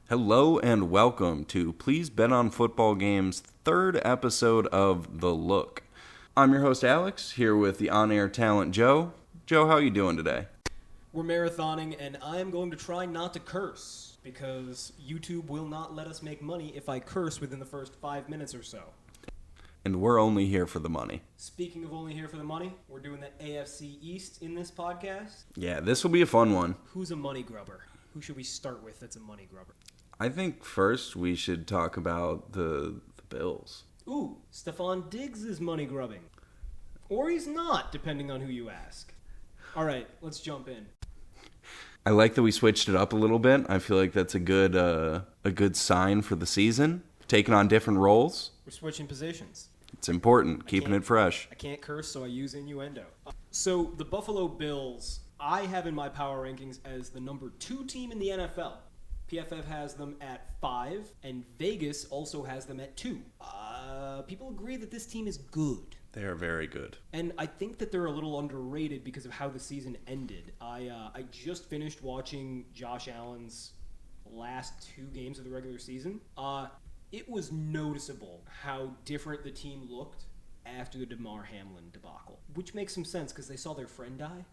Hello and welcome to Please Bet on Football Game's third episode of The Look. I'm your host Alex, here with the on-air talent Joe. Joe, how are you doing today? We're marathoning, and I'm going to try not to curse, because YouTube will not let us make money if I curse within the first 5 minutes or so. And we're only here for the money. Speaking of only here for the money, we're doing the AFC East in this podcast. Yeah, this will be a fun one. Who's a money grubber? Who should we start with that's a money grubber? I think first we should talk about the Bills. Ooh, Stephon Diggs is money grubbing. Or he's not, depending on who you ask. All right, let's jump in. I like that we switched it up a little bit. I feel like that's a good sign for the season. Taking on different roles. We're switching positions. It's important, keeping it fresh. I can't curse, so I use innuendo. So the Buffalo Bills, I have in my power rankings as the number 2 team in the NFL. PFF has them at 5, and Vegas also has them at 2. People agree that this team is good. They are very good. And I think that they're a little underrated because of how the season ended. I just finished watching Josh Allen's last 2 games of the regular season. It was noticeable how different the team looked after the Damar Hamlin debacle, which makes some sense because they saw their friend die.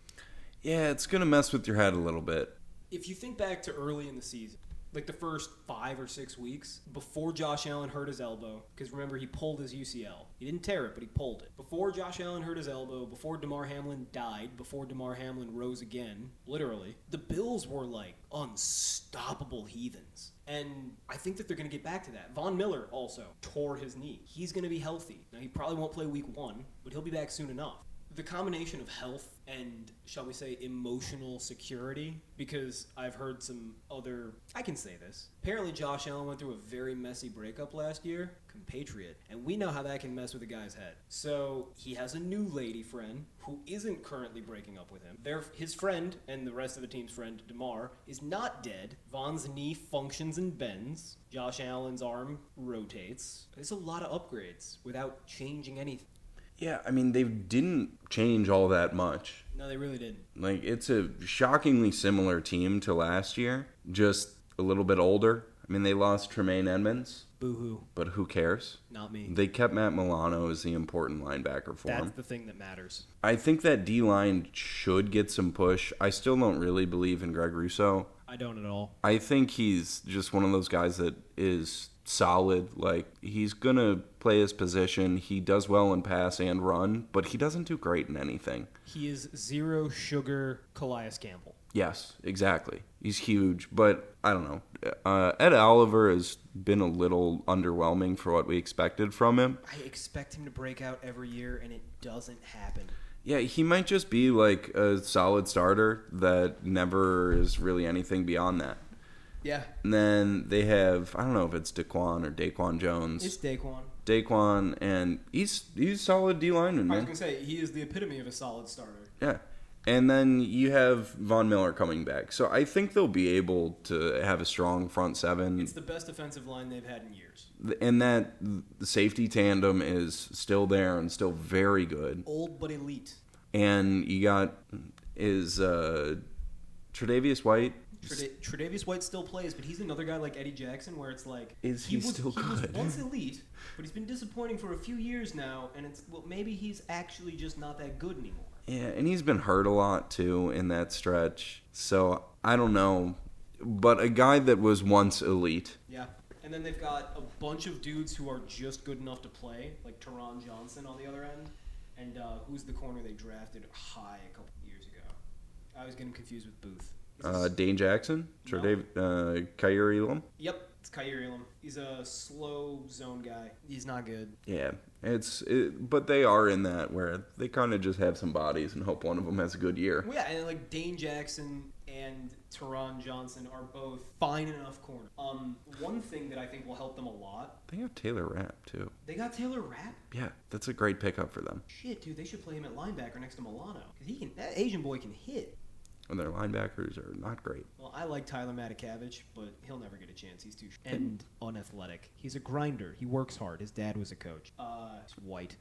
Yeah, it's going to mess with your head a little bit. If you think back to early in the season, like the first 5 or 6 weeks, before Josh Allen hurt his elbow, because remember, he pulled his UCL. He didn't tear it, but he pulled it. Before Josh Allen hurt his elbow, before Damar Hamlin died, before Damar Hamlin rose again, literally, the Bills were like unstoppable heathens. And I think that they're going to get back to that. Von Miller also tore his knee. He's going to be healthy. Now, he probably won't play week 1, but he'll be back soon enough. The combination of health and, shall we say, emotional security, because I've heard some other, I can say this. Apparently Josh Allen went through a very messy breakup last year, compatriot, and we know how that can mess with a guy's head. So he has a new lady friend who isn't currently breaking up with him. His friend, and the rest of the team's friend, Damar, is not dead. Von's knee functions and bends. Josh Allen's arm rotates. There's a lot of upgrades without changing anything. Yeah, I mean, they didn't change all that much. No, they really didn't. Like, it's a shockingly similar team to last year, just a little bit older. I mean, they lost Tremaine Edmonds. Boo-hoo. But who cares? Not me. They kept Matt Milano as the important linebacker for him. That's the thing that matters. I think that D-line should get some push. I still don't really believe in Greg Rousseau. I don't at all. I think he's just one of those guys that is solid. Like, he's going to play his position. He does well in pass and run, but he doesn't do great in anything. He is zero sugar Calais Campbell. Yes, exactly. He's huge, but I don't know. Ed Oliver has been a little underwhelming for what we expected from him. I expect him to break out every year, and it doesn't happen. Yeah, he might just be like a solid starter that never is really anything beyond that. Yeah. And then they have, I don't know if it's Daquan Jones. It's Daquan. Daquan, and he's solid D lineman, man. I was going to say, he is the epitome of a solid starter. Yeah. And then you have Von Miller coming back. So I think they'll be able to have a strong front seven. It's the best defensive line they've had in years. And that the safety tandem is still there and still very good. Old but elite. And you got Tre'Davious White. Tre'Davious White still plays, but he's another guy like Eddie Jackson where it's like... He still good? He was once elite, but he's been disappointing for a few years now, and it's, well, maybe he's actually just not that good anymore. Yeah, and he's been hurt a lot, too, in that stretch. So, I don't know. But a guy that was once elite. Yeah. And then they've got a bunch of dudes who are just good enough to play, like Teron Johnson on the other end. And who's the corner they drafted high a couple years ago? I always get him confused with Booth. Dane Jackson? No. Kyer Elam? Yep, it's Kyer Elam. He's a slow zone guy. He's not good. Yeah, but they are in that where they kind of just have some bodies and hope one of them has a good year. Well, yeah, and like Dane Jackson and Teron Johnson are both fine enough corners. One thing that I think will help them a lot. They have Taylor Rapp, too. They got Taylor Rapp? Yeah, that's a great pickup for them. Shit, dude, they should play him at linebacker next to Milano. Because that Asian boy can hit. And their linebackers are not great. Well, I like Tyler Matakavich, but he'll never get a chance. He's too and unathletic. He's a grinder. He works hard. His dad was a coach. He's white.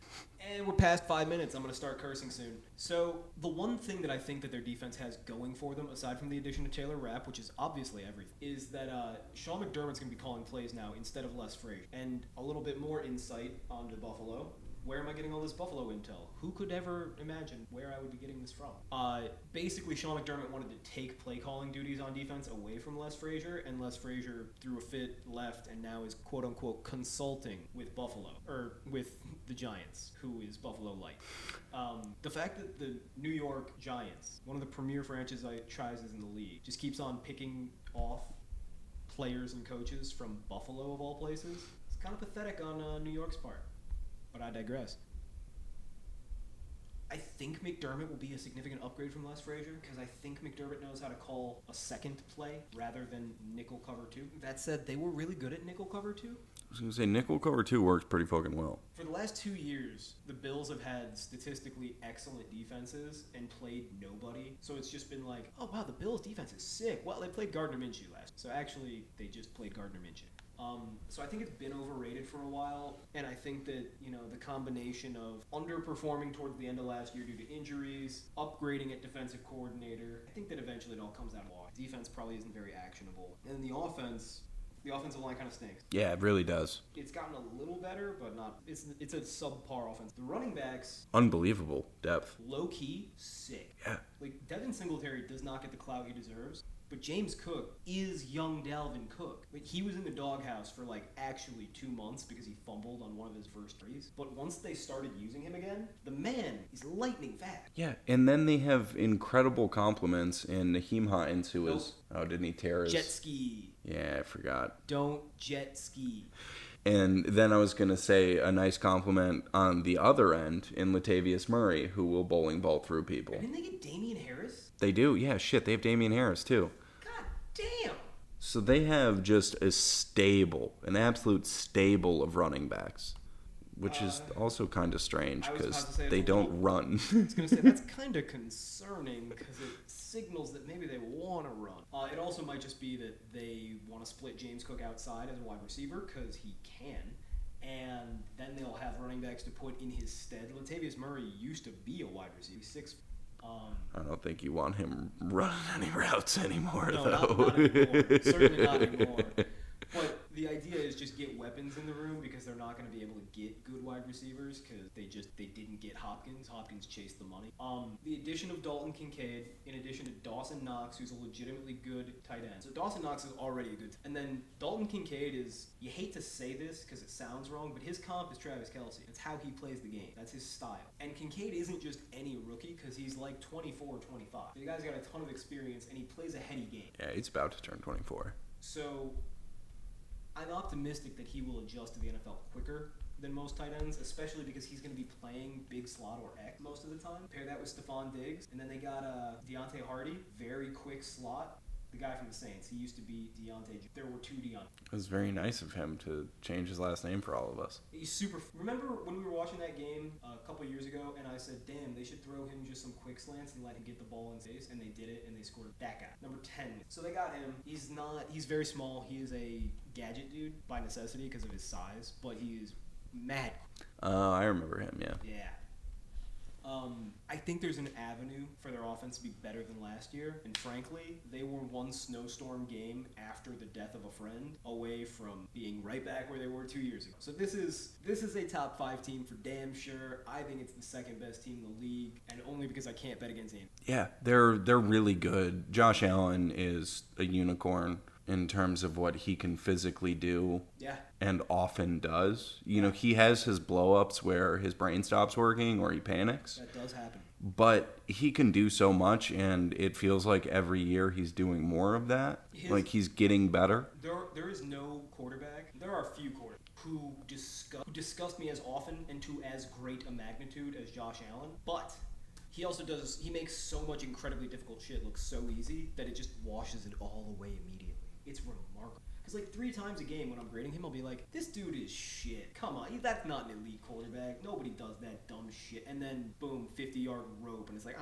And we're past 5 minutes. I'm going to start cursing soon. So the one thing that I think that their defense has going for them, aside from the addition of Taylor Rapp, which is obviously everything, is that Sean McDermott's going to be calling plays now instead of Les Frazier. And a little bit more insight onto Buffalo. Where am I getting all this Buffalo intel? Who could ever imagine where I would be getting this from? Basically, Sean McDermott wanted to take play-calling duties on defense away from Les Frazier, and Les Frazier threw a fit, left, and now is quote-unquote consulting with Buffalo, or with the Giants, who is Buffalo light. The fact that the New York Giants, one of the premier franchises in the league, just keeps on picking off players and coaches from Buffalo, of all places, it's kind of pathetic on New York's part. But I digress. I think McDermott will be a significant upgrade from Les Frazier because I think McDermott knows how to call a second play rather than nickel cover 2. That said, they were really good at nickel cover 2. I was going to say, nickel cover 2 works pretty fucking well. For the last 2 years, the Bills have had statistically excellent defenses and played nobody. So it's just been like, oh wow, the Bills' defense is sick. Well, they played Gardner Minshew last. So actually, they just played Gardner Minshew. So I think it's been overrated for a while, and I think that, the combination of underperforming towards the end of last year due to injuries, upgrading at defensive coordinator, I think that eventually it all comes out wash. Defense probably isn't very actionable. And the offensive line kind of stinks. Yeah, it really does. It's gotten a little better, but not. It's a subpar offense. The running backs, unbelievable depth. Low key, sick. Yeah. Like Devin Singletary does not get the clout he deserves. But James Cook is young Dalvin Cook. Like, he was in the doghouse for actually 2 months because he fumbled on one of his first threes. But once they started using him again, the man is lightning fast. Yeah, and then they have incredible compliments in Naheem Hines, who was... Oh, didn't he tear his... Jet ski. Yeah, I forgot. Don't jet ski. And then I was going to say a nice compliment on the other end in Latavius Murray, who will bowling ball through people. Didn't they get Damian Harris? They do, yeah, shit, they have Damian Harris, too. Damn. So they have just an absolute stable of running backs, which is also kind of strange because they don't run. I was going to say, that's kind of concerning because it signals that maybe they want to run. It also might just be that they want to split James Cook outside as a wide receiver because he can, and then they'll have running backs to put in his stead. Latavius Murray used to be a wide receiver. He's 6'. I don't think you want him running any routes anymore, no, though. Not anymore. Certainly not anymore. But the idea is just get weapons in the room because they're not going to be able to get good wide receivers because they didn't get Hopkins. Hopkins chased the money. The addition of Dalton Kincaid, in addition to Dawson Knox, who's a legitimately good tight end. So Dawson Knox is already a good. And then Dalton Kincaid is, you hate to say this because it sounds wrong, but his comp is Travis Kelce. That's how he plays the game. That's his style. And Kincaid isn't just any rookie because he's like 24 or 25. The guy's got a ton of experience and he plays a heady game. Yeah, he's about to turn 24. So I'm optimistic that he will adjust to the NFL quicker than most tight ends, especially because he's going to be playing big slot or X most of the time. Pair that with Stephon Diggs, and then they got Deontay Hardy, very quick slot. The guy from the Saints, he used to be Deontay. There were 2 Deontay. It was very nice of him to change his last name for all of us. He's super. Remember when we were watching that game a couple years ago, and I said, damn, they should throw him just some quick slants and let him get the ball in space, and they did it, and they scored that guy. Number 10. So they got him. He's very small. He is a gadget dude by necessity because of his size, but he is mad. I remember him, yeah. Yeah. I think there's an avenue for their offense to be better than last year, and frankly, they were one snowstorm game after the death of a friend away from being right back where they were 2 years ago. So this is a top 5 team for damn sure. I think it's the second best team in the league, and only because I can't bet against them. Yeah, they're really good. Josh Allen is a unicorn in terms of what he can physically do. Yeah. And often does. He has his blow-ups where his brain stops working or he panics. That does happen. But he can do so much, and it feels like every year he's doing more of that. He's getting better. There is no quarterback. There are a few quarterbacks who disgust me as often and to as great a magnitude as Josh Allen. But he also he makes so much incredibly difficult shit look so easy that it just washes it all away immediately. It's remarkable. Because Because like 3 times a game when I'm grading him, I'll be like, this dude is shit. Come on, that's not an elite quarterback. Nobody does that dumb shit. And then boom, 50-yard rope, and it's like,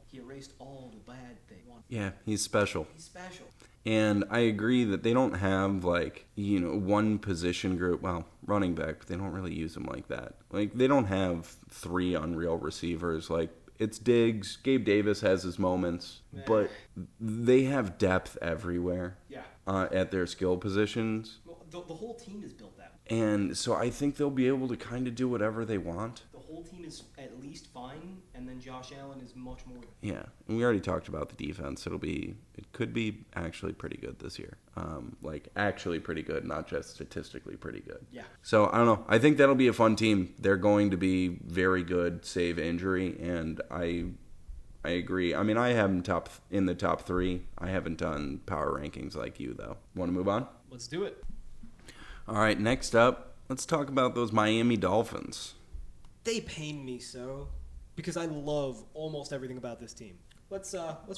he erased all the bad things. Yeah, he's special. He's special. And I agree that they don't have, like, one position group. Well, running back, but they don't really use them like that. Like, they don't have 3 unreal receivers. Like, it's Diggs. Gabe Davis has his moments. But they have depth everywhere. Yeah. At their skill positions. Well, the whole team is built that way. And so I think they'll be able to kind of do whatever they want. The whole team is at least fine, and then Josh Allen is much more. Yeah, and we already talked about the defense. It could be actually pretty good this year. Actually pretty good, not just statistically pretty good. Yeah. So I don't know. I think that'll be a fun team. They're going to be very good, save injury, and I agree. I mean, I have them in the top 3. I haven't done power rankings like you, though. Want to move on? Let's do it. All right, next up, let's talk about those Miami Dolphins. They pain me so because I love almost everything about this team. Let's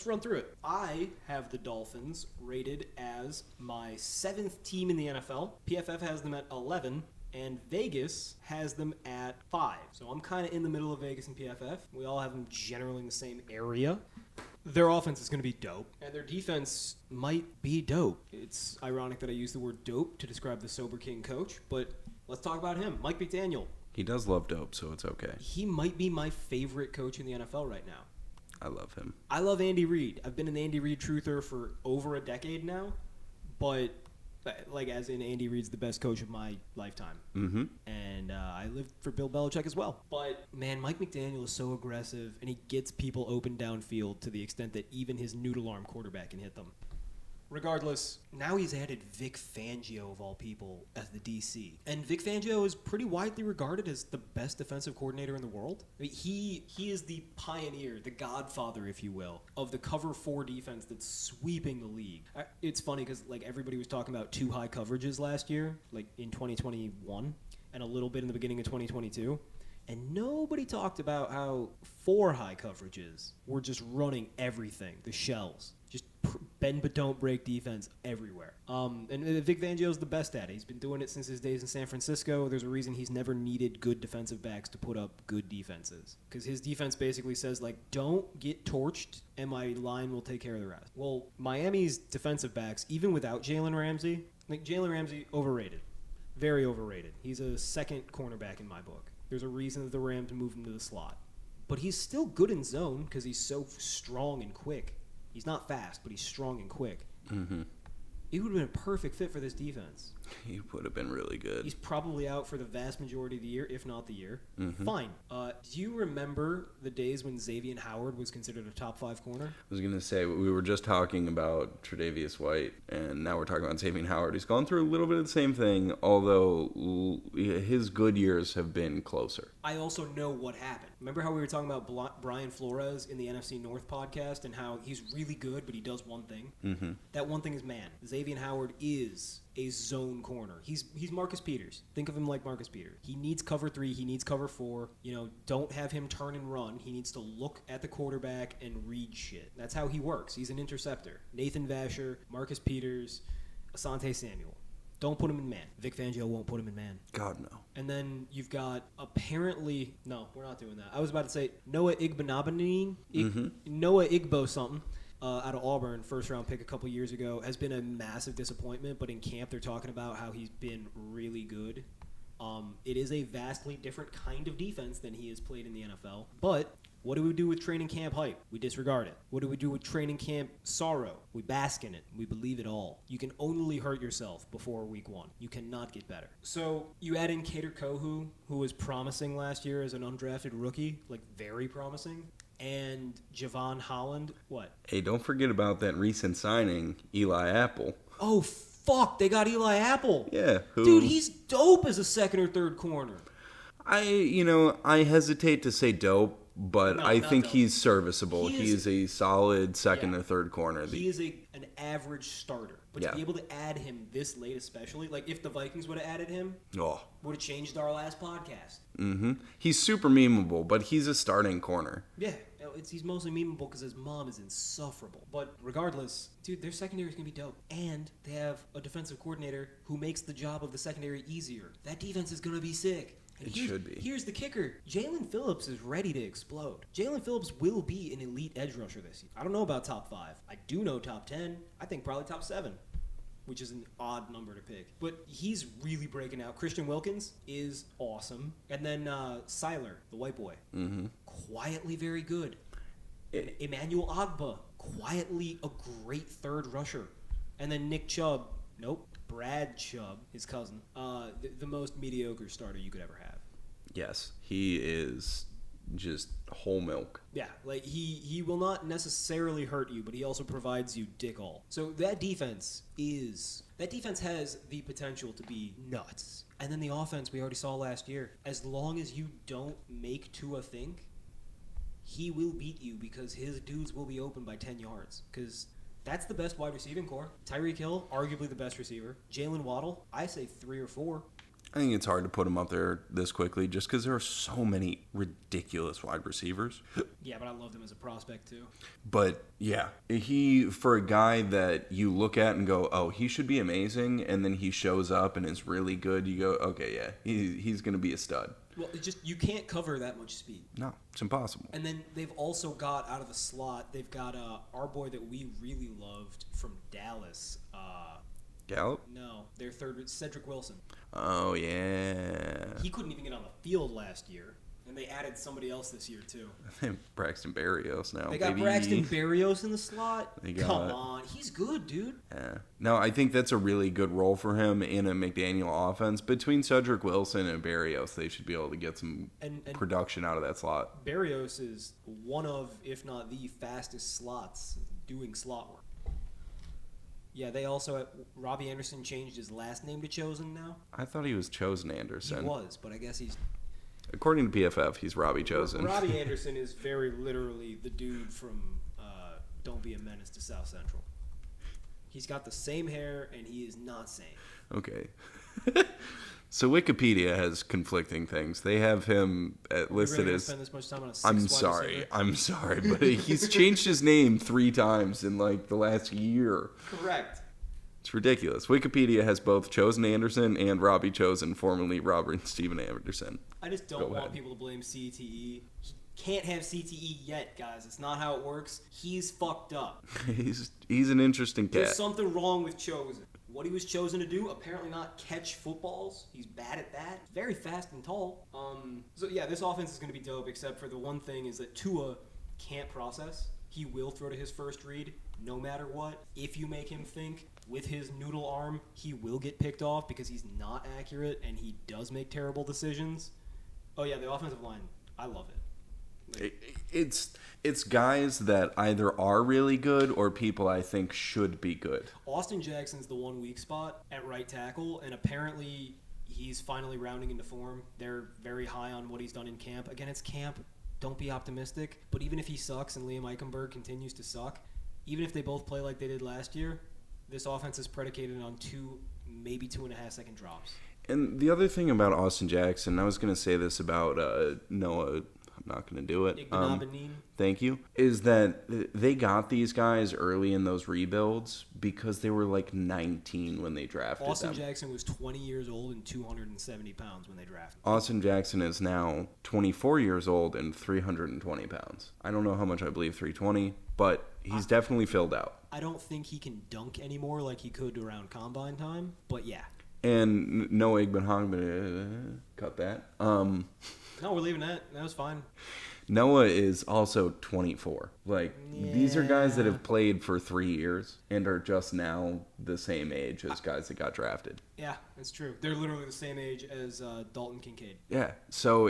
run through it. I have the Dolphins rated as my 7th team in the NFL. PFF has them at 11. And Vegas has them at 5. So I'm kind of in the middle of Vegas and PFF. We all have them generally in the same area. Their offense is going to be dope, and their defense might be dope. It's ironic that I use the word dope to describe the Sober King coach, but let's talk about him. Mike McDaniel. He does love dope, so it's okay. He might be my favorite coach in the NFL right now. I love him. I love Andy Reid. I've been an Andy Reid truther for over a decade now, but as in Andy Reid's the best coach of my lifetime. Mm-hmm. And I lived for Bill Belichick as well. But, man, Mike McDaniel is so aggressive, and he gets people open downfield to the extent that even his noodle arm quarterback can hit them. Regardless, now he's added Vic Fangio, of all people, as the DC. And Vic Fangio is pretty widely regarded as the best defensive coordinator in the world. I mean, he is the pioneer, the godfather, if you will, of the cover 4 defense that's sweeping the league. It's funny because everybody was talking about 2 high coverages last year, in 2021, and a little bit in the beginning of 2022. And nobody talked about how 4 high coverages were just running everything, the shells. Just bend but don't break defense everywhere. And Vic Fangio's the best at it. He's been doing it since his days in San Francisco. There's a reason he's never needed good defensive backs to put up good defenses. Because his defense basically says, don't get torched, and my line will take care of the rest. Well, Miami's defensive backs, even without Jalen Ramsey, Jalen Ramsey, overrated. Very overrated. He's a 2nd cornerback in my book. There's a reason that the Rams moved him to the slot. But he's still good in zone because he's so strong and quick. He's not fast, but he's strong and quick. Mm-hmm. He would have been a perfect fit for this defense. He would have been really good. He's probably out for the vast majority of the year, if not the year. Mm-hmm. Fine. Do you remember the days when Xavier Howard was considered a top 5 corner? I was going to say, we were just talking about Tre'Davious White, and now we're talking about Xavier Howard. He's gone through a little bit of the same thing, although his good years have been closer. I also know what happened. Remember how we were talking about Brian Flores in the NFC North podcast and how he's really good, but he does one thing? Mm-hmm. That one thing is man. Xavier Howard is a zone corner. He's Marcus Peters. Think of him like Marcus Peters. He needs cover 3. He needs cover 4. Don't have him turn and run. He needs to look at the quarterback and read shit. That's how he works. He's an interceptor. Nathan Vasher, Marcus Peters, Asante Samuel. Don't put him in man. Vic Fangio won't put him in man. God, no. And then you've got apparently... No, we're not doing that. I was about to say Noah Igbenogany. Noah Igbo something. Out of Auburn, first-round pick a couple years ago, has been a massive disappointment, but in camp they're talking about how he's been really good. It is a vastly different kind of defense than he has played in the NFL. But what do we do with training camp hype? We disregard it. What do we do with training camp sorrow? We bask in it. We believe it all. You can only hurt yourself before week 1. You cannot get better. So you add in Kader Kohu, who was promising last year as an undrafted rookie, very promising. And Javon Holland, what? Hey, don't forget about that recent signing, Eli Apple. Oh, fuck, they got Eli Apple. Yeah. Dude, he's dope as a 2nd or 3rd corner. I hesitate to say dope, but I think dope. He's serviceable. He is a solid 2nd or 3rd corner. He is an average starter. But to be able to add him this late especially, if the Vikings would have added him, would have changed our last podcast. Mm-hmm. He's super memeable, but he's a starting corner. Yeah. he's mostly memeable because his mom is insufferable. But regardless, dude, their secondary is going to be dope. And they have a defensive coordinator who makes the job of the secondary easier. That defense is going to be sick. It should be. Here's the kicker. Jalen Phillips is ready to explode. Jalen Phillips will be an elite edge rusher this year. I don't know about top 5. I do know top 10. I think probably top 7, which is an odd number to pick. But he's really breaking out. Christian Wilkins is awesome. And then Siler, the white boy, quietly very good. Emmanuel Agba, quietly a great third rusher. And then Nick Chubb, Brad Chubb, his cousin, the most mediocre starter you could ever have. Yes, he is just whole milk. Yeah, like he will not necessarily hurt you, but he also provides you dick all. So that defense has the potential to be nuts. And then the offense we already saw last year. As long as you don't make Tua think, he will beat you because his dudes will be open by 10 yards. Because that's the best wide receiving core. Tyreek Hill, arguably the best receiver. Jalen Waddle, I say 3 or 4. I think it's hard to put him up there this quickly just because there are so many ridiculous wide receivers. Yeah, but I loved him as a prospect too. But yeah, for a guy that you look at and go, oh, he should be amazing, and then he shows up and is really good, you go, okay, yeah, he's going to be a stud. Well, you can't cover that much speed. No, it's impossible. And then they've also got out of the slot, they've got our boy that we really loved from Dallas. Gallup? No, their third, Cedric Wilson. Oh, yeah. He couldn't even get on the field last year. And they added somebody else this year, too. Braxton Berrios now. They got Braxton Berrios in the slot? Come on. He's good, dude. Yeah. No, I think that's a really good role for him in a McDaniel offense. Between Cedric Wilson and Berrios, they should be able to get some production out of that slot. Berrios is one of, if not the fastest slots doing slot work. Yeah, they also, Robbie Anderson changed his last name to Chosen now. I thought he was Chosen Anderson. He was, but I guess he's... According to PFF, he's Robbie Chosen. Robbie Anderson is very literally the dude from Don't Be a Menace to South Central. He's got the same hair, and he is not sane. Okay. So Wikipedia has conflicting things. They have him listed as... Spend this much time on a I'm sorry, but he's changed his name 3 times in like the last year. Correct. It's ridiculous. Wikipedia has both Chosen Anderson and Robbie Chosen, formerly Robert Steven Anderson. I just don't want people to blame CTE. He can't have CTE yet, guys. It's not how it works. He's fucked up. He's an interesting cat. There's something wrong with Chosen. What he was chosen to do, apparently not catch footballs. He's bad at that. Very fast and tall. So yeah, this offense is going to be dope, except for the one thing is that Tua can't process. He will throw to his first read no matter what. If you make him think with his noodle arm, he will get picked off because he's not accurate and he does make terrible decisions. Oh yeah, the offensive line, I love it. It's guys that either are really good or people I think should be good. Austin Jackson's the one weak spot at right tackle, and apparently he's finally rounding into form. They're very high on what he's done in camp. Again, it's camp. Don't be optimistic. But even if he sucks and Liam Eichenberg continues to suck, even if they both play like they did last year, this offense is predicated on 2, maybe 2.5 second drops. And the other thing about Austin Jackson, I was going to say this about Noah. I'm not going to do it. Thank you. Is that they got these guys early in those rebuilds because they were like 19 when they drafted Austin them. Jackson was 20 years old and 270 pounds when they drafted him. Austin Jackson is now 24 years old and 320 pounds. I don't know how much I believe 320, but he's definitely filled out. I don't think he can dunk anymore like he could around combine time, but yeah. And Noah Igbenogany, cut that. No, we're leaving that. That was fine. Noah is also 24. These are guys that have played for 3 years and are just now the same age as guys that got drafted. Yeah, that's true. They're literally the same age as Dalton Kincaid. Yeah, so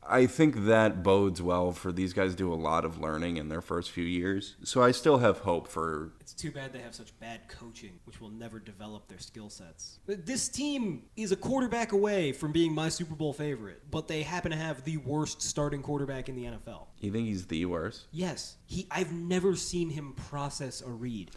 I think that bodes well for these guys to do a lot of learning in their first few years. So I still have hope for... It's too bad they have such bad coaching, which will never develop their skill sets. This team is a quarterback away from being my Super Bowl favorite, but they happen to have the worst starting quarterback in the NFL. You think he's the worst? Yes. I've never seen him process a read.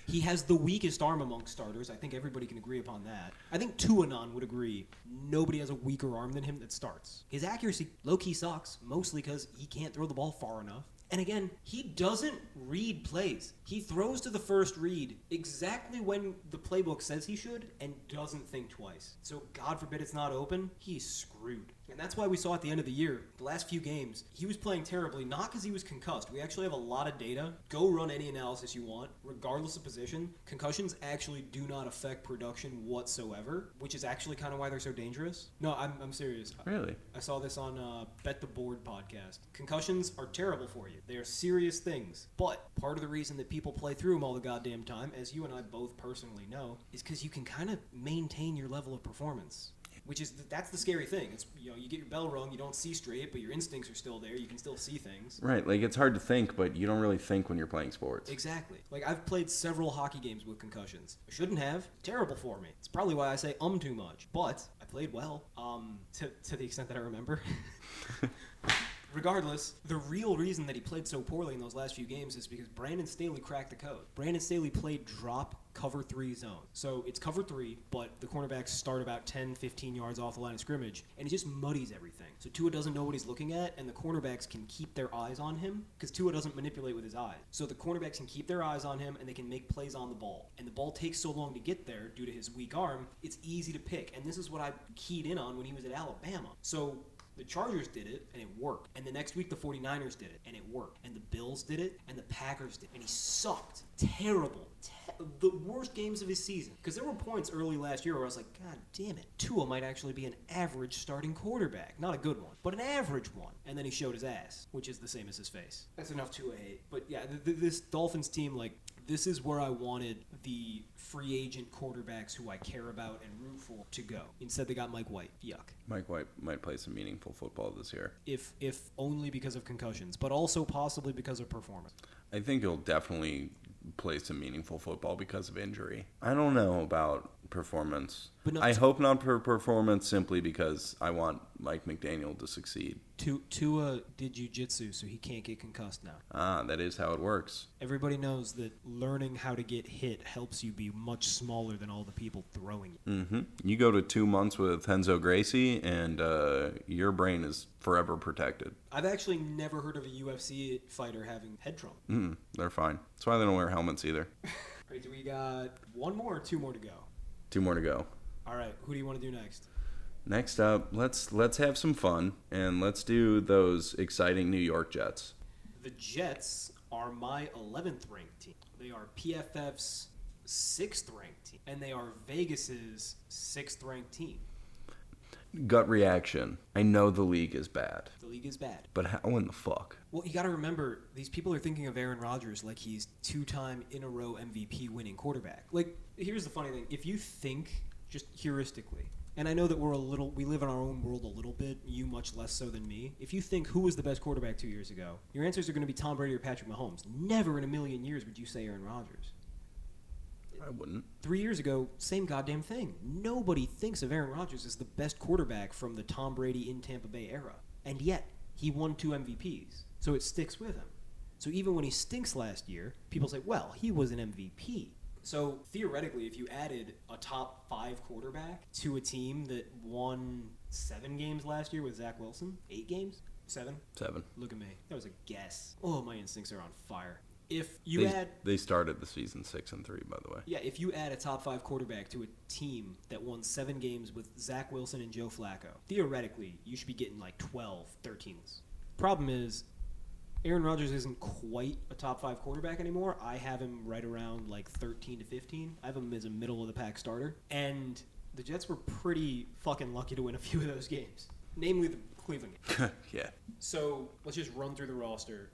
He has the weakest arm among starters. I think everybody can agree upon that. I think Tuanon would agree. Nobody has a weaker arm than him that starts. His accuracy low-key sucks, mostly because he can't throw the ball far enough. And again, he doesn't read plays. He throws to the first read exactly when the playbook says he should and doesn't think twice. So God forbid it's not open, he's screwed. And that's why we saw at the end of the year, the last few games, he was playing terribly, not because he was concussed. We actually have a lot of data. Go run any analysis you want, regardless of position. Concussions actually do not affect production whatsoever, which is actually kind of why they're so dangerous. No, I'm serious. Really? I saw this on Bet the Board podcast. Concussions are terrible for you. They are serious things. But part of the reason that people play through them all the goddamn time, as you and I both personally know, is because you can kind of maintain your level of performance. Which is, that's the scary thing. It's, you get your bell rung, you don't see straight, but your instincts are still there. You can still see things. Right, like it's hard to think, but you don't really think when you're playing sports. Exactly. Like I've played several hockey games with concussions. I shouldn't have. Terrible for me. It's probably why I say too much. But I played well, to the extent that I remember. Regardless, the real reason that he played so poorly in those last few games is because Brandon Staley cracked the code. Brandon Staley played drop cover 3 zone. So it's cover 3, but the cornerbacks start about 10, 15 yards off the line of scrimmage, and it just muddies everything. So Tua doesn't know what he's looking at, and the cornerbacks can keep their eyes on him because Tua doesn't manipulate with his eyes. So the cornerbacks can keep their eyes on him, and they can make plays on the ball. And the ball takes so long to get there due to his weak arm, it's easy to pick. And this is what I keyed in on when he was at Alabama. So the Chargers did it, and it worked. And the next week, the 49ers did it, and it worked. And the Bills did it, and the Packers did it. And he sucked. Terrible. The worst games of his season. Because there were points early last year where I was like, God damn it. Tua might actually be an average starting quarterback. Not a good one, but an average one. And then he showed his ass, which is the same as his face. That's enough Tua hate. But yeah, this Dolphins team, this is where I wanted the free agent quarterbacks who I care about and root for to go. Instead, they got Mike White. Yuck. Mike White might play some meaningful football this year. If only because of concussions, but also possibly because of performance. I think he'll definitely play some meaningful football because of injury. I don't know about performance. But no, I hope not for performance simply because I want Mike McDaniel to succeed. Tua did jiu-jitsu, so he can't get concussed now. Ah, that is how it works. Everybody knows that learning how to get hit helps you be much smaller than all the people throwing you. Mm-hmm. You go to 2 months with Renzo Gracie, and your brain is forever protected. I've actually never heard of a UFC fighter having head trauma. They're fine. That's why they don't wear helmets either. Right, do we got 1 more or 2 more to go? 2 more to go. All right, who do you want to do next? Next up, let's have some fun, and let's do those exciting New York Jets. The Jets are my 11th ranked team. They are PFF's 6th ranked team, and they are Vegas's 6th ranked team. Gut reaction. I know the league is bad. The league is bad. But how in the fuck? Well, you got to remember, these people are thinking of Aaron Rodgers like he's 2-time in a row MVP winning quarterback. Here's the funny thing. If you think, just heuristically, and I know that we live in our own world a little bit, you much less so than me. If you think who was the best quarterback 2 years ago, your answers are going to be Tom Brady or Patrick Mahomes. Never in a million years would you say Aaron Rodgers. I wouldn't. 3 years ago, same goddamn thing. Nobody thinks of Aaron Rodgers as the best quarterback from the Tom Brady in Tampa Bay era. And yet, he won 2 MVPs. So it sticks with him. So even when he stinks last year, people say, well, he was an MVP. So theoretically, if you added a top 5 quarterback to a team that won 7 games last year with Zach Wilson, 8 games? 7? 7. Look at me. That was a guess. Oh, my instincts are on fire. If you they started the season 6-3, by the way. Yeah, if you add a top 5 quarterback to a team that won 7 games with Zach Wilson and Joe Flacco, theoretically, you should be getting 12, 13s. Problem is, Aaron Rodgers isn't quite a top 5 quarterback anymore. I have him right around 13 to 15. I have him as a middle of the pack starter. And the Jets were pretty fucking lucky to win a few of those games. Namely the Cleveland game. Yeah. So let's just run through the roster.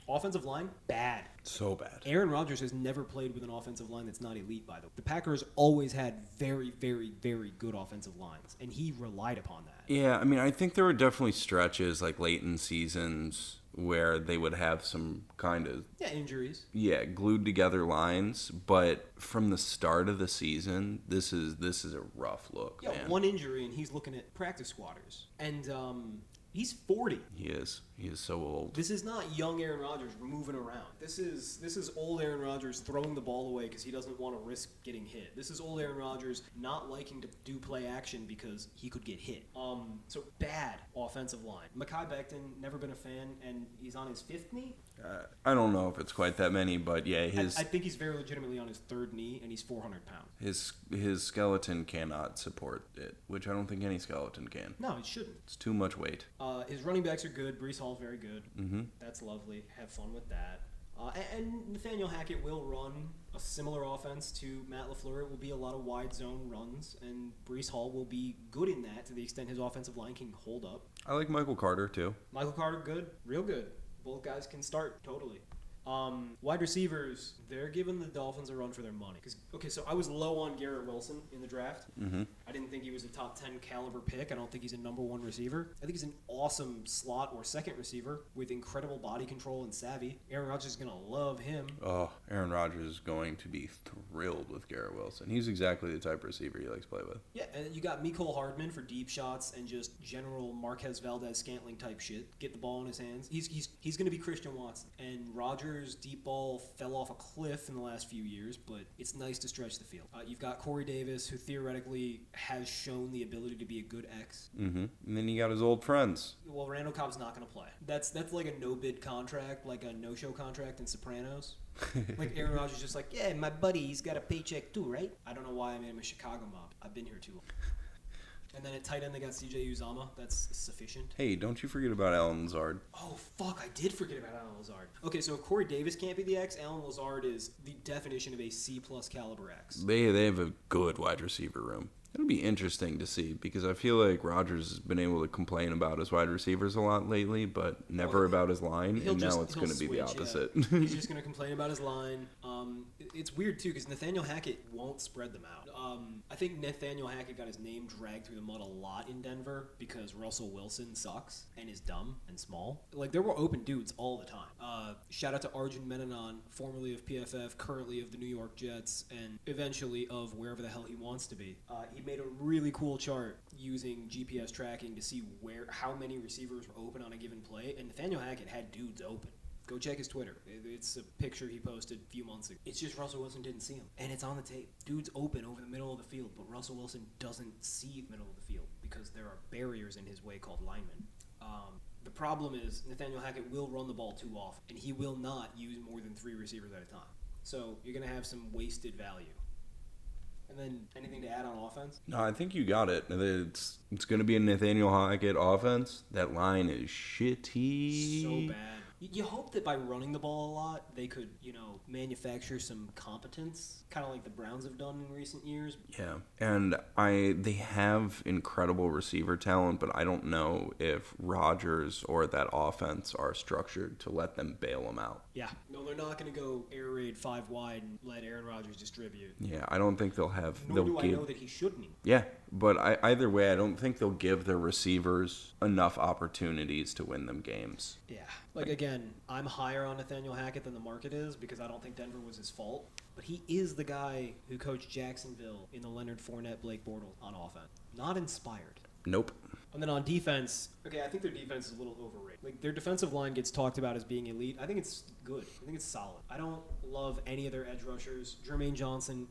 Offensive line, bad. So bad. Aaron Rodgers has never played with an offensive line that's not elite, by the way. The Packers always had very, very, very good offensive lines, and he relied upon that. Yeah, I mean, I think there were definitely stretches late in seasons where they would have some kind of injuries. Yeah, glued together lines, but from the start of the season, this is a rough look. Yeah, man. 1 injury and he's looking at practice squatters. And He's 40. He is. He is so old. This is not young Aaron Rodgers moving around. This is old Aaron Rodgers throwing the ball away because he doesn't want to risk getting hit. This is old Aaron Rodgers not liking to do play action because he could get hit. So bad offensive line. Mekhi Becton, never been a fan, and he's on his 5th knee? I don't know if it's quite that many, but yeah, I think he's very legitimately on his 3rd knee, and he's 400 pounds. His skeleton cannot support it, which I don't think any skeleton can. No, it shouldn't. It's too much weight. His running backs are good. Breece Hall's very good. Mm-hmm. That's lovely. Have fun with that. And Nathaniel Hackett will run a similar offense to Matt LaFleur. It will be a lot of wide zone runs, and Breece Hall will be good in that to the extent his offensive line can hold up. I like Michael Carter, too. Michael Carter, good. Real good. Both guys can start, totally. Wide receivers, they're giving the Dolphins a run for their money. So I was low on Garrett Wilson in the draft. Mm-hmm. I didn't think he was a top 10 caliber pick. I don't think he's a number 1 receiver. I think he's an awesome slot or second receiver with incredible body control and savvy. Aaron Rodgers is going to love him. Oh, Aaron Rodgers is going to be thrilled with Garrett Wilson. He's exactly the type of receiver he likes to play with. Yeah, and you got Mecole Hardman for deep shots and just general Marquez Valdez-Scantling type shit. Get the ball in his hands. He's going to be Christian Watson. And Rodgers' deep ball fell off a cliff in the last few years, but it's nice to stretch the field. You've got Corey Davis, who theoretically has shown the ability to be a good X. Mm-hmm. And then you got his old friends. Well, Randall Cobb's not going to play. That's like a no-bid contract, like a no-show contract in Sopranos. Like Aaron Rodgers just like, yeah, my buddy, he's got a paycheck too, right? I don't know why I made him a Chicago mob. I've been here too long. And then at tight end, they got C.J. Uzomah. That's sufficient. Hey, don't you forget about Alan Lazard. Oh, fuck. I did forget about Alan Lazard. Okay, so if Corey Davis can't be the X, Alan Lazard is the definition of a C-plus caliber X. They have a good wide receiver room. It'll be interesting to see because I feel like Rodgers has been able to complain about his wide receivers a lot lately, but never about his line, and now it's going to be the opposite. Yeah. He's just going to complain about his line. It's weird, too, because Nathaniel Hackett won't spread them out. I think Nathaniel Hackett got his name dragged through the mud a lot in Denver because Russell Wilson sucks and is dumb and small. Like, there were open dudes all the time. Shout out to Arjun Menanon, formerly of PFF, currently of the New York Jets, and eventually of wherever the hell he wants to be. He made a really cool chart using GPS tracking to see how many receivers were open on a given play, and Nathaniel Hackett had dudes open. Go check his Twitter. It's a picture he posted a few months ago. It's just Russell Wilson didn't see him. And it's on the tape. Dude's open over the middle of the field, but Russell Wilson doesn't see middle of the field because there are barriers in his way called linemen. The problem is Nathaniel Hackett will run the ball too often, and he will not use more than 3 receivers at a time. So you're going to have some wasted value. And then anything to add on offense? No, I think you got it. It's going to be a Nathaniel Hackett offense. That line is shitty. So bad. You hope that by running the ball a lot, they could, manufacture some competence, kind of like the Browns have done in recent years. Yeah, and they have incredible receiver talent, but I don't know if Rodgers or that offense are structured to let them bail them out. Yeah, no, they're not going to go air raid 5 wide and let Aaron Rodgers distribute. Yeah, I don't think they'll have. Nor do I know that he shouldn't. Yeah, but either way, I don't think they'll give their receivers enough opportunities to win them games. Yeah. Like, again, I'm higher on Nathaniel Hackett than the market is because I don't think Denver was his fault. But he is the guy who coached Jacksonville in the Leonard Fournette, Blake Bortles on offense. Not inspired. Nope. And then on defense, I think their defense is a little overrated. Like, their defensive line gets talked about as being elite. I think it's good. I think it's solid. I don't love any of their edge rushers. Jermaine Johnson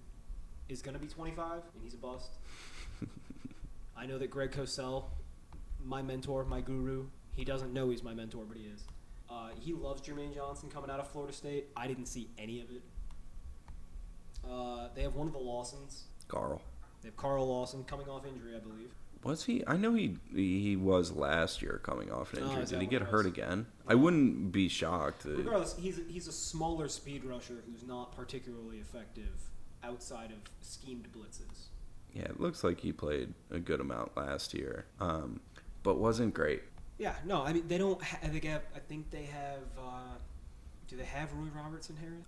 is going to be 25, and he's a bust. I know that Greg Cosell, my mentor, my guru, he doesn't know he's my mentor, but he is. He loves Jermaine Johnson coming out of Florida State. I didn't see any of it. They have one of the Lawsons. Carl. They have Carl Lawson coming off injury, I believe. Was he? I know he was last year coming off an injury. Did he get hurt again? Yeah. I wouldn't be shocked. Regardless, he's a smaller speed rusher who's not particularly effective outside of schemed blitzes. Yeah, it looks like he played a good amount last year, but wasn't great. Yeah, no, I mean, they don't I think they have, do they have Roy Robertson Harris?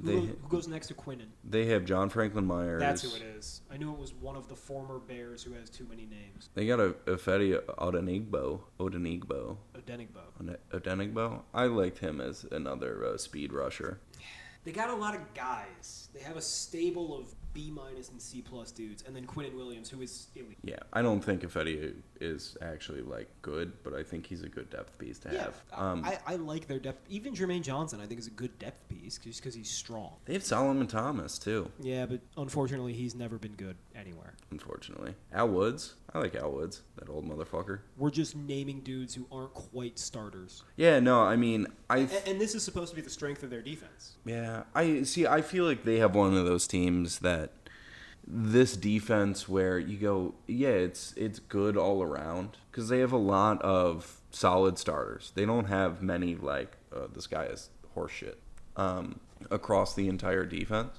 Who goes next to Quinnen? They have John Franklin Myers. That's who it is. I knew it was one of the former Bears who has too many names. They got a Fedi Odenigbo. I liked him as another speed rusher. They got a lot of guys. They have a stable of B- and C+ dudes, and then Quinnen Williams, who is elite. Yeah, I don't think Ifedi is actually like good, but I think he's a good depth piece to have. I like their depth. Even Jermaine Johnson, I think, is a good depth piece just because he's strong. They have Solomon Thomas too. Yeah, but unfortunately, he's never been good anywhere. Unfortunately, Al Woods. I like Al Woods, that old motherfucker. We're just naming dudes who aren't quite starters. Yeah, no, I mean, and this is supposed to be the strength of their defense. Yeah, I feel like they have one of those teams that this defense where you go, yeah, it's good all around because they have a lot of solid starters. They don't have many like this guy is horseshit across the entire defense.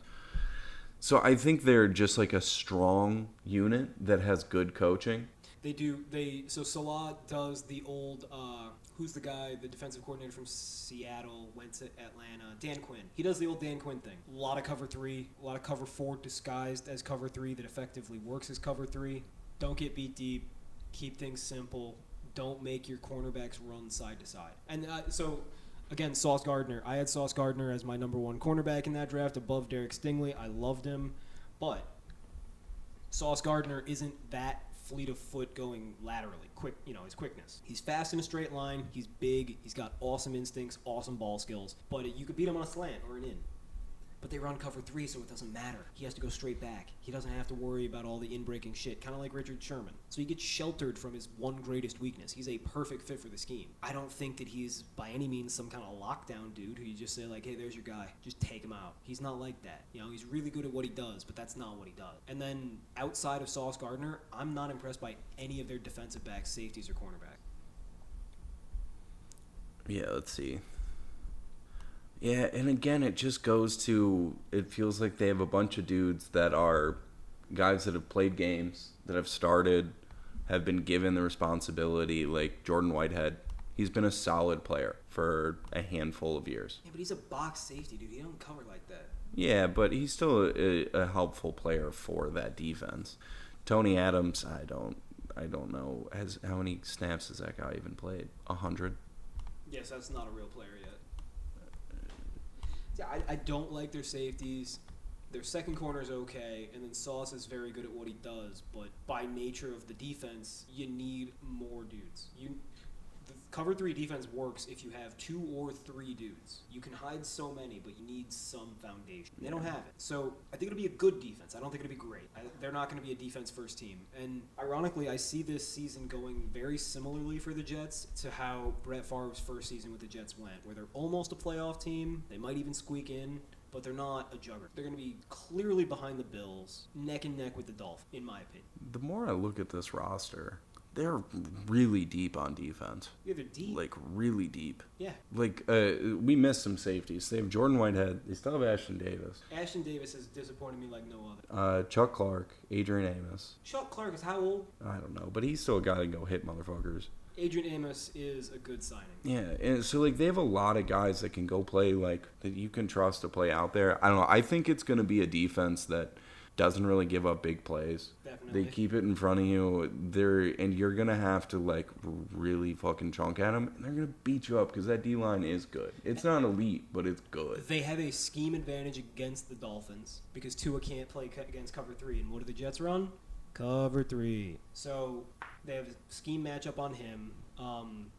So I think they're just like a strong unit that has good coaching. They do. So Salah does the old. Who's the guy? The defensive coordinator from Seattle went to Atlanta. Dan Quinn. He does the old Dan Quinn thing. A lot of cover 3, a lot of cover 4 disguised as cover 3 that effectively works as cover 3. Don't get beat deep. Keep things simple. Don't make your cornerbacks run side to side. And so. Again, Sauce Gardner. I had Sauce Gardner as my number 1 cornerback in that draft above Derek Stingley. I loved him. But Sauce Gardner isn't that fleet of foot going laterally. Quick, his quickness. He's fast in a straight line. He's big. He's got awesome instincts, awesome ball skills. But you could beat him on a slant or an in. But they run cover 3, so it doesn't matter. He has to go straight back. He doesn't have to worry about all the in-breaking shit, kind of like Richard Sherman. So he gets sheltered from his one greatest weakness. He's a perfect fit for the scheme. I don't think that he's, by any means, some kind of lockdown dude who you just say, like, hey, there's your guy. Just take him out. He's not like that. He's really good at what he does, but that's not what he does. And then, outside of Sauce Gardner, I'm not impressed by any of their defensive backs, safeties, or cornerbacks. Yeah, let's see. Yeah, and again, it just goes to, it feels like they have a bunch of dudes that are guys that have played games, that have started, have been given the responsibility, like Jordan Whitehead. He's been a solid player for a handful of years. Yeah, but he's a box safety, dude. He don't cover like that. Yeah, but he's still a helpful player for that defense. Tony Adams, I don't know. How many snaps has that guy even played? 100? Yes, that's not a real player yet. I don't like their safeties. Their second corner is okay, and then Sauce is very good at what he does. But by nature of the defense, you need more dudes. The cover 3 defense works if you have 2 or 3 dudes. You can hide so many, but you need some foundation. They don't have it. So I think it'll be a good defense. I don't think it'll be great. They're not going to be a defense-first team. And ironically, I see this season going very similarly for the Jets to how Brett Favre's first season with the Jets went, where they're almost a playoff team. They might even squeak in, but they're not a juggernaut. They're going to be clearly behind the Bills, neck and neck with the Dolphins, in my opinion. The more I look at this roster, they're really deep on defense. Yeah, they're deep. Like, really deep. Yeah. Like, we missed some safeties. They have Jordan Whitehead. They still have Ashton Davis. Ashton Davis has disappointed me like no other. Chuck Clark, Adrian Amos. Chuck Clark is how old? I don't know, but he's still a guy that can go hit motherfuckers. Adrian Amos is a good signing. Yeah, and so, like, they have a lot of guys that can go play, like, that you can trust to play out there. I don't know. I think it's going to be a defense that doesn't really give up big plays. Definitely. They keep it in front of you. And you're going to have to, like, really fucking chunk at them. And they're going to beat you up because that D-line is good. It's not elite, but it's good. They have a scheme advantage against the Dolphins because Tua can't play against cover 3. And what do the Jets run? Cover 3. So they have a scheme matchup on him.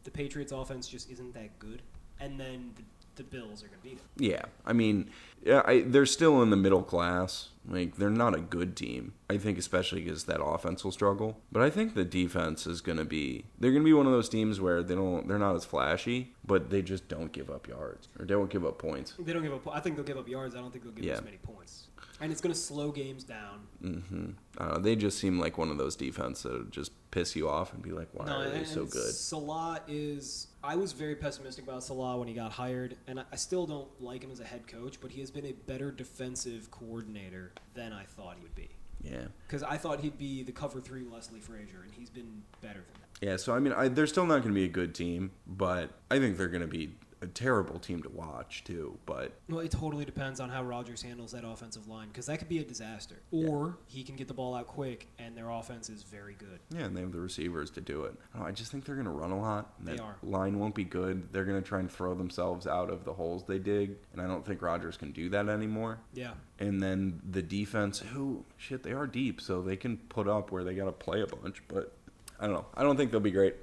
The Patriots offense just isn't that good. And then the Bills are going to beat him. Yeah. I mean, they're still in the middle class. Like, they're not a good team. I think especially because that offense will struggle. But I think the defense is going to be... They're going to be one of those teams where they're not as flashy, but they just don't give up yards. Or they don't give up points. They don't give up... I think they'll give up yards. I don't think they'll give as many points. And it's going to slow games down. Mm-hmm. They just seem like one of those defenses that would just piss you off and be like, why are they so good? Salah is... I was very pessimistic about Salah when he got hired, and I still don't like him as a head coach, but he has been a better defensive coordinator than I thought he would be. Yeah. Because I thought he'd be the cover 3 Leslie Frazier, and he's been better than that. Yeah, so, I mean, they're still not going to be a good team, but I think they're going to be a terrible team to watch, too. But Well, it totally depends on how Rodgers handles that offensive line, because that could be a disaster. Or he can get the ball out quick, and their offense is very good. yeah, and they have the receivers to do it. I just think they're going to run a lot. And They that are. line won't be good. They're going to try and throw themselves out of the holes they dig, and I don't think Rodgers can do that anymore. Yeah. And then the defense, they are deep, so they can put up where they got to play a bunch. But I don't know. I don't think they'll be great.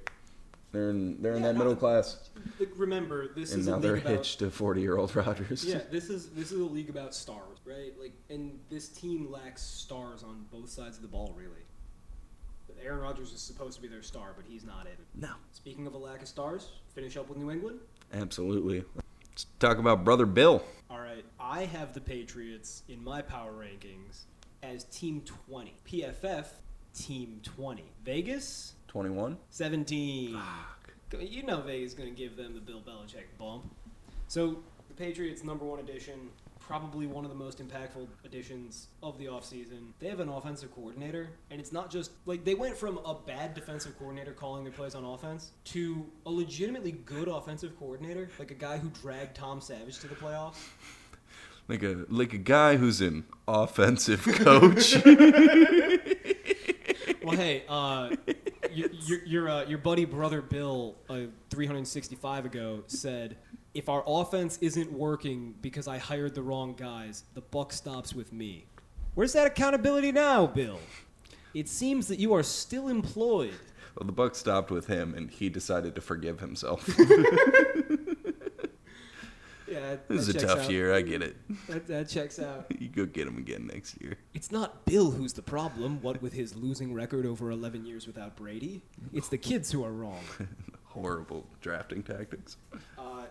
They're in that middle class. Remember, this And is now a league they're about... hitched to 40-year-old Rodgers. Yeah, this is a league about stars, right? Like, and this team lacks stars on both sides of the ball, really. Aaron Rodgers is supposed to be their star, but he's not it. No. Speaking of a lack of stars, finish up with New England. Absolutely. Let's talk about Brother Bill. All right, I have the Patriots in my power rankings as Team 20. PFF, Team 20. Vegas, 21? 17. Fuck. You know Vegas is going to give them the Bill Belichick bump. So, the Patriots' number one addition, probably one of the most impactful additions of the offseason. They have an offensive coordinator, and it's not just, like, they went from a bad defensive coordinator calling their plays on offense to a legitimately good offensive coordinator, like a guy who dragged Tom Savage to the playoffs. Like a guy who's an offensive coach. Well, hey, your buddy Brother Bill, 365 ago, said, "If our offense isn't working because I hired the wrong guys, the buck stops with me." Where's that accountability now, Bill? It seems that you are still employed. Well, the buck stopped with him, and he decided to forgive himself. Yeah, This is a tough year. I get it. That checks out. You go get him again next year. It's not Bill who's the problem, what with his losing record over 11 years without Brady. It's the kids who are wrong. Horrible drafting tactics.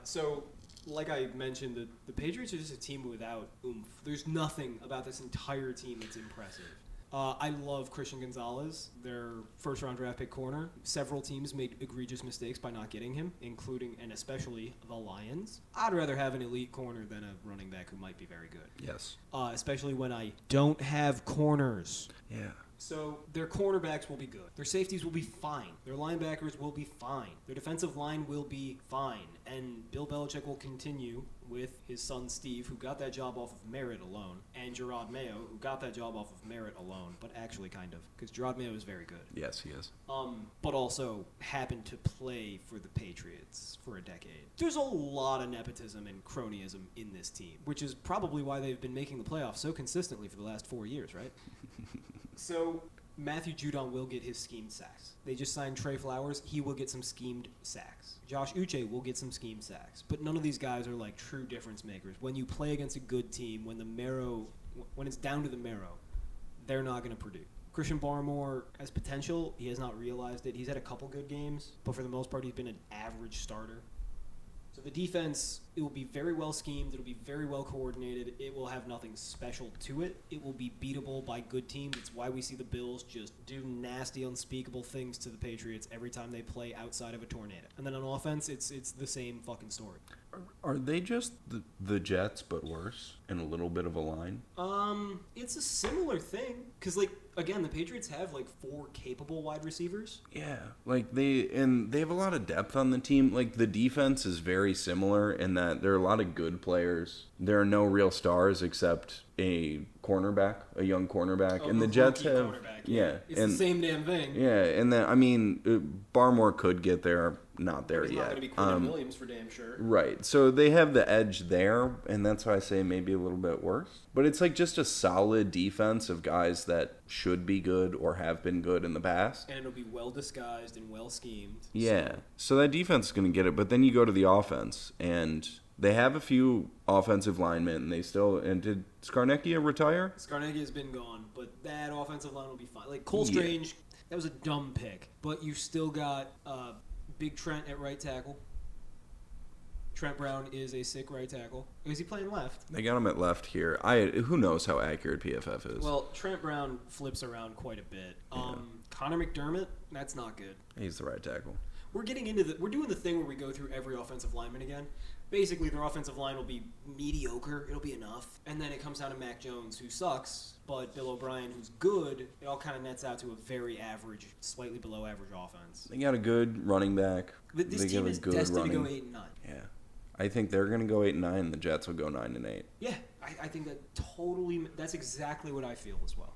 So, like I mentioned, the Patriots are just a team without oomph. There's nothing about this entire team that's impressive. I love Christian Gonzalez, their first-round draft pick corner. Several teams made egregious mistakes by not getting him, including and especially the Lions. I'd rather have an elite corner than a running back who might be very good. Yes. Especially when I don't have corners. Yeah. So their cornerbacks will be good. Their safeties will be fine. Their linebackers will be fine. Their defensive line will be fine. And Bill Belichick will continue with his son Steve, who got that job off of merit alone, and Gerard Mayo, who got that job off of merit alone, but actually kind of, because Gerard Mayo is very good. Yes, he is. But also happened to play for the Patriots for a decade. There's a lot of nepotism and cronyism in this team, which is probably why they've been making the playoffs so consistently for the last 4 years, right? So Matthew Judon will get his schemed sacks. They just signed Trey Flowers. He will get some schemed sacks. Josh Uche will get some schemed sacks. But none of these guys are like true difference makers. When you play against a good team, when it's down to the marrow, they're not going to produce. Christian Barmore has potential. He has not realized it. He's had a couple good games, but for the most part, he's been an average starter. So the defense, it will be very well schemed. It will be very well coordinated. It will have nothing special to it. It will be beatable by good teams. It's why we see the Bills just do nasty, unspeakable things to the Patriots every time they play outside of a tornado. And then on offense, it's the same fucking story. Are they just the Jets, but worse, and a little bit of a line? It's a similar thing. Because, like, again, the Patriots have, like, 4 capable wide receivers. Yeah. Like, they have a lot of depth on the team. Like, the defense is very similar in that there are a lot of good players. There are no real stars except a cornerback, a young cornerback. And the Jets have... Cornerback, yeah. It's the same damn thing. Yeah, and then, I mean, Barmore could get there. Not there He's yet. not going to be Quentin Williams for damn sure. Right. So they have the edge there, and that's why I say maybe a little bit worse. But it's like just a solid defense of guys that should be good or have been good in the past. And it'll be well disguised and well schemed. Yeah. So that defense is going to get it. But then you go to the offense, and they have a few offensive linemen, and they still... And did Scarnecchia retire? Scarnecchia has been gone, but that offensive line will be fine. Like, Cole Strange, that was a dumb pick. But you've still got... Big Trent at right tackle. Trent Brown is a sick right tackle. Is he playing left? They got him at left here. Who knows how accurate PFF is? Well, Trent Brown flips around quite a bit. Connor McDermott, that's not good. He's the right tackle. We're getting into we're doing the thing where we go through every offensive lineman again. Basically, their offensive line will be mediocre. It'll be enough. And then it comes down to Mac Jones, who sucks, but Bill O'Brien, who's good. It all kind of nets out to a very average, slightly below average offense. They got a good running back. This they team got a is good destined to go running. 8-9. Yeah. I think they're going to go 8-9. The Jets will go 9-8. Yeah, I think that's exactly what I feel as well.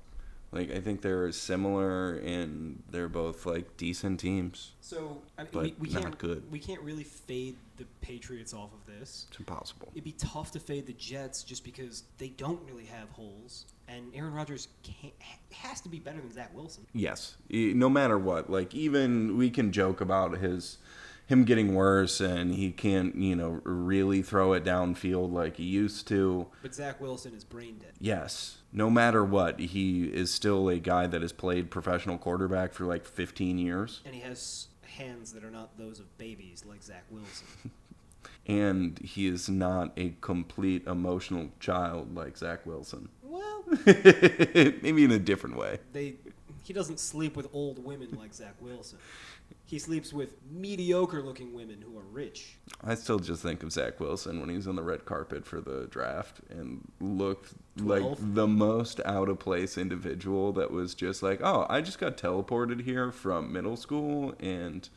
Like, I think they're similar, and they're both, like, decent teams. So, we not can't, good. We can't really fade the Patriots off of this. It's impossible. It'd be tough to fade the Jets just because they don't really have holes, and Aaron Rodgers has to be better than Zach Wilson. Yes, no matter what. Like, even we can joke about him getting worse, and he can't, really throw it downfield like he used to. But Zach Wilson is brain dead. Yes. No matter what, he is still a guy that has played professional quarterback for like 15 years. And he has hands that are not those of babies like Zach Wilson. And he is not a complete emotional child like Zach Wilson. Well, maybe in a different way. He doesn't sleep with old women like Zach Wilson. He sleeps with mediocre-looking women who are rich. I still just think of Zach Wilson when he was on the red carpet for the draft and looked 12? like the most out-of-place individual that was just like, oh, I just got teleported here from middle school, and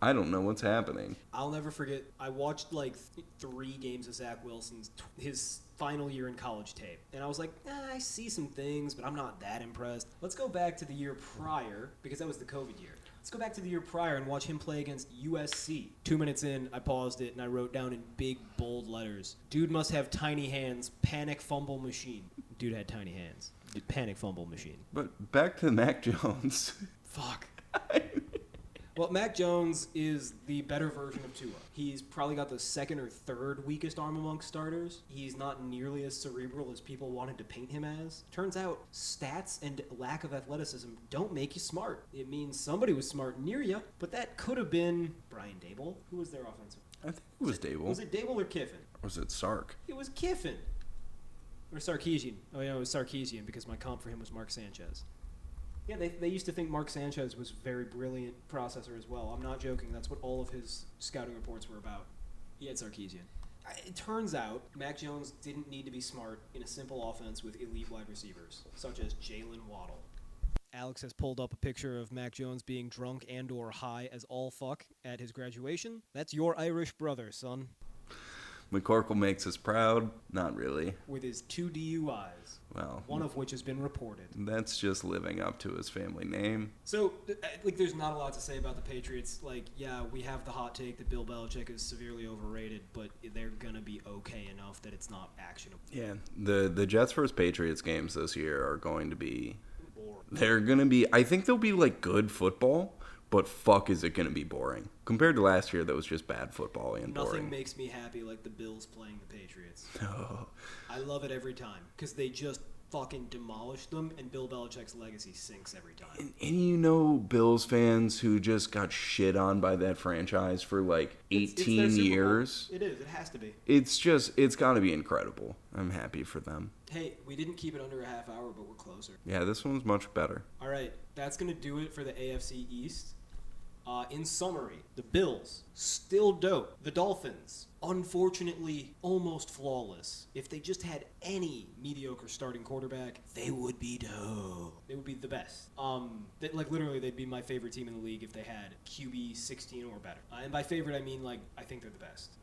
I don't know what's happening. I'll never forget, I watched like 3 games of Zach Wilson's, his final year in college tape. And I was like, I see some things, but I'm not that impressed. Let's go back to the year prior, because that was the COVID year. Let's go back to the year prior and watch him play against USC. 2 minutes in, I paused it, and I wrote down in big, bold letters, dude must have tiny hands, panic fumble machine. Dude had tiny hands. Panic fumble machine. But back to Mac Jones. Fuck. Well, Mac Jones is the better version of Tua. He's probably got the second or third weakest arm amongst starters. He's not nearly as cerebral as people wanted to paint him as. Turns out, stats and lack of athleticism don't make you smart. It means somebody was smart near you, but that could have been Brian Dable. Who was their offensive? I think it was Dable. Was it Dable or Kiffin? Or was it Sark? It was Kiffin. Or Sarkisian. Oh, yeah, it was Sarkisian because my comp for him was Mark Sanchez. Yeah, they used to think Mark Sanchez was a very brilliant processor as well. I'm not joking. That's what all of his scouting reports were about. He had Sarkisian. It turns out Mac Jones didn't need to be smart in a simple offense with elite wide receivers, such as Jalen Waddle. Alex has pulled up a picture of Mac Jones being drunk and or high as all fuck at his graduation. That's your Irish brother, son. McCorkle makes us proud. Not really. With his 2 DUIs. Well, one of which has been reported. That's just living up to his family name. So, there's not a lot to say about the Patriots. Yeah, we have the hot take that Bill Belichick is severely overrated, but they're going to be okay enough that it's not actionable. Yeah, the Jets vs. Patriots games this year are going to be... boring. They're going to be... I think they'll be, good football, but fuck is it going to be boring. Compared to last year, that was just bad football and boring. Nothing makes me happy like the Bills playing the Patriots. Oh. I love it every time because they just fucking demolished them, and Bill Belichick's legacy sinks every time. And Bills fans who just got shit on by that franchise for 18 years. It is. It has to be. It's got to be incredible. I'm happy for them. Hey, we didn't keep it under a half hour, but we're closer. Yeah, this one's much better. All right, that's going to do it for the AFC East. In summary, the Bills, still dope. The Dolphins, unfortunately, almost flawless. If they just had any mediocre starting quarterback, they would be dope. They would be the best. Literally, they'd be my favorite team in the league if they had QB 16 or better. And by favorite, I mean, I think they're the best.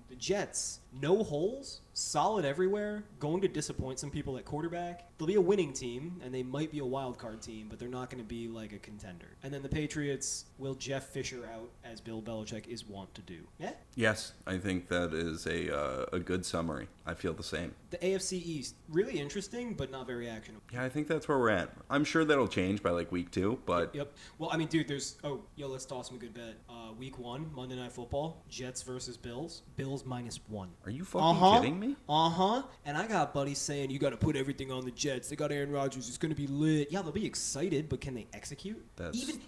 The Jets, no holes, solid everywhere, going to disappoint some people at quarterback. They'll be a winning team, and they might be a wild card team, but they're not going to be a contender. And then the Patriots will Jeff Fisher out, as Bill Belichick is wont to do. Yeah? Yes, I think that is a good summary. I feel the same. The AFC East, really interesting, but not very actionable. Yeah, I think that's where we're at. I'm sure that'll change by week 2, but... Yep. Well, dude, let's toss him a good bet. Week 1, Monday Night Football, Jets versus Bills. Bills -1. Are you fucking kidding me? And I got buddies saying, you got to put everything on the Jets. They got Aaron Rodgers. It's going to be lit. Yeah, they'll be excited, but can they execute?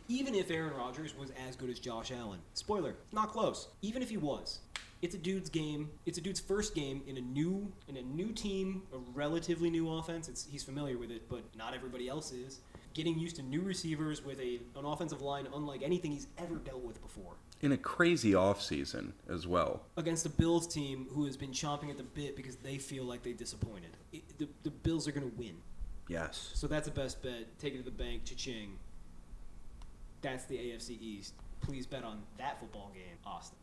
Even if Aaron Rodgers was as good as Josh Allen. Spoiler, not close. Even if he was. It's a dude's game. It's a dude's first game in a new team, a relatively new offense. He's familiar with it, but not everybody else is. Getting used to new receivers with an offensive line unlike anything he's ever dealt with before. In a crazy offseason as well. Against a Bills team who has been chomping at the bit because they feel like they disappointed. The Bills are going to win. Yes. So that's a best bet. Take it to the bank. Cha-ching. That's the AFC East. Please bet on that football game, Austin.